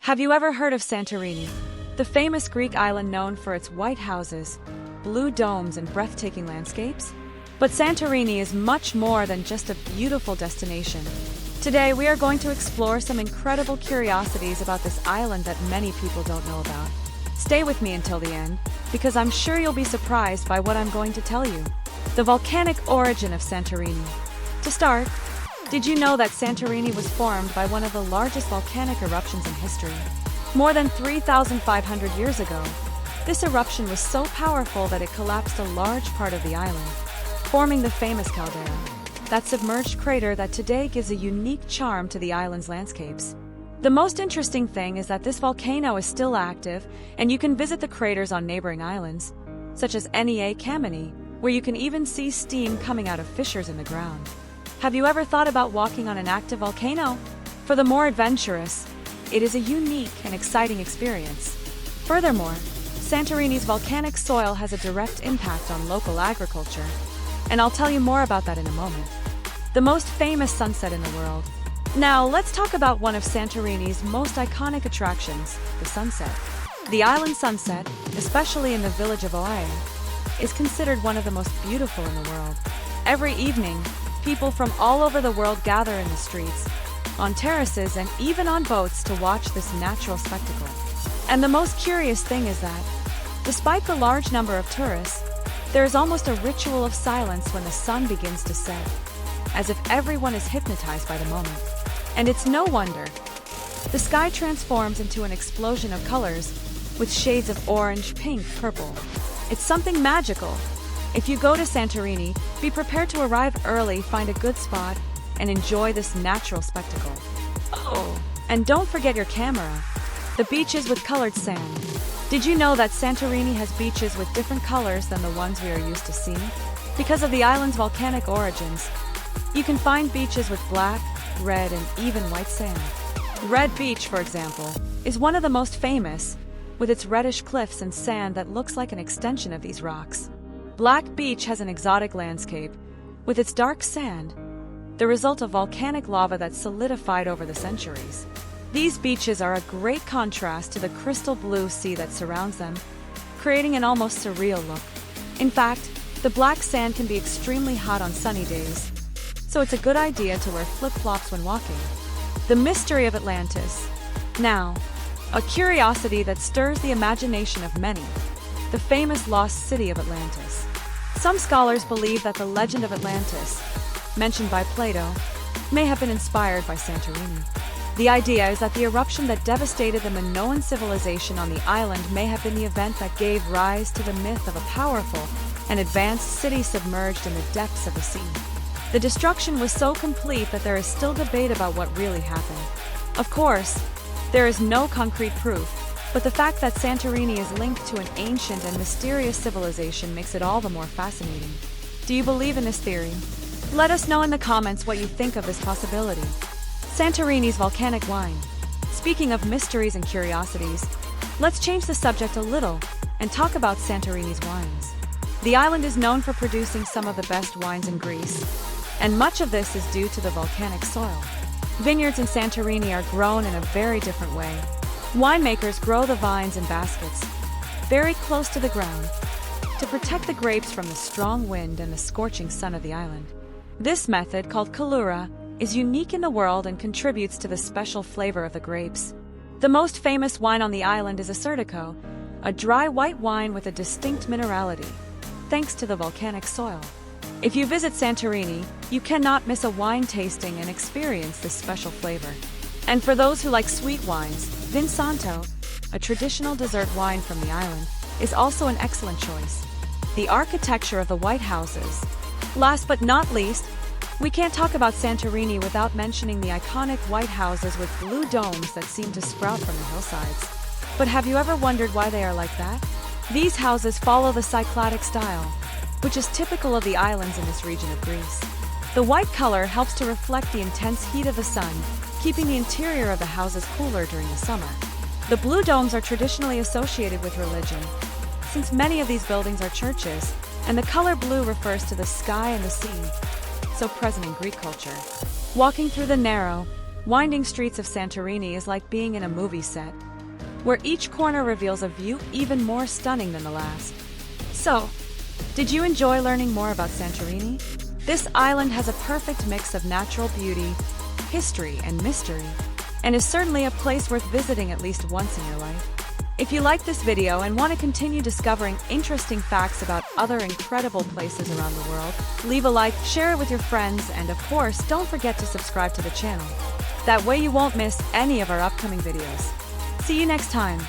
Have you ever heard of Santorini, the famous Greek island known for its white houses, blue domes, and breathtaking landscapes? But Santorini is much more than just a beautiful destination. Today, we are going to explore some incredible curiosities about this island that many people don't know about. Stay with me until the end, because I'm sure you'll be surprised by what I'm going to tell you. The volcanic origin of Santorini. To start, did you know that Santorini was formed by one of the largest volcanic eruptions in history? More than 3,500 years ago, this eruption was so powerful that it collapsed a large part of the island, forming the famous caldera, that submerged crater that today gives a unique charm to the island's landscapes. The most interesting thing is that this volcano is still active, and you can visit the craters on neighboring islands, such as Nea Kameni, where you can even see steam coming out of fissures in the ground. Have you ever thought about walking on an active volcano? For the more adventurous, it is a unique and exciting experience. Furthermore, Santorini's volcanic soil has a direct impact on local agriculture, and I'll tell you more about that in a moment. The most famous sunset in the world. Now, let's talk about one of Santorini's most iconic attractions, the sunset. The island sunset, especially in the village of Oaia, is considered one of the most beautiful in the world. Every evening, people from all over the world gather in the streets, on terraces, and even on boats to watch this natural spectacle. And the most curious thing is that, despite the large number of tourists, there is almost a ritual of silence when the sun begins to set, as if everyone is hypnotized by the moment. And it's no wonder. The sky transforms into an explosion of colors, with shades of orange, pink, purple. It's something magical. If you go to Santorini, be prepared to arrive early, find a good spot, and enjoy this natural spectacle. Oh, and don't forget your camera. The beaches with colored sand. Did you know that Santorini has beaches with different colors than the ones we are used to seeing? Because of the island's volcanic origins, you can find beaches with black, red, and even white sand. Red Beach, for example, is one of the most famous, with its reddish cliffs and sand that looks like an extension of these rocks. Black Beach has an exotic landscape, with its dark sand, the result of volcanic lava that solidified over the centuries. These beaches are a great contrast to the crystal blue sea that surrounds them, creating an almost surreal look. In fact, the black sand can be extremely hot on sunny days, so it's a good idea to wear flip-flops when walking. The mystery of Atlantis. Now, a curiosity that stirs the imagination of many. The famous lost city of Atlantis. Some scholars believe that the legend of Atlantis, mentioned by Plato, may have been inspired by Santorini. The idea is that the eruption that devastated the Minoan civilization on the island may have been the event that gave rise to the myth of a powerful and advanced city submerged in the depths of the sea. The destruction was so complete that there is still debate about what really happened. Of course, there is no concrete proof, but the fact that Santorini is linked to an ancient and mysterious civilization makes it all the more fascinating. Do you believe in this theory? Let us know in the comments what you think of this possibility. Santorini's volcanic wine. Speaking of mysteries and curiosities, let's change the subject a little and talk about Santorini's wines. The island is known for producing some of the best wines in Greece, and much of this is due to the volcanic soil. Vineyards in Santorini are grown in a very different way. Winemakers grow the vines in baskets, very close to the ground, to protect the grapes from the strong wind and the scorching sun of the island. This method, called calura, is unique in the world and contributes to the special flavor of the grapes. The most famous wine on the island is a Sertico, a dry white wine with a distinct minerality, thanks to the volcanic soil. If you visit Santorini, you cannot miss a wine tasting and experience this special flavor. And for those who like sweet wines, Vin Santo, a traditional dessert wine from the island, is also an excellent choice. The architecture of the white houses. Last but not least, we can't talk about Santorini without mentioning the iconic white houses with blue domes that seem to sprout from the hillsides. But have you ever wondered why they are like that? These houses follow the Cycladic style, which is typical of the islands in this region of Greece. The white color helps to reflect the intense heat of the sun, keeping the interior of the houses cooler during the summer. The blue domes are traditionally associated with religion, since many of these buildings are churches, and the color blue refers to the sky and the sea, so present in Greek culture. Walking through the narrow, Winding streets of Santorini is like being in a movie set, where each corner reveals a view even more stunning than the last. So, did you enjoy learning more about Santorini? This island has a perfect mix of natural beauty, history, and mystery, and is certainly a place worth visiting at least once in your life. If you like this video and want to continue discovering interesting facts about other incredible places around the world, leave a like, share it with your friends, and of course, don't forget to subscribe to the channel. That way you won't miss any of our upcoming videos. See you next time.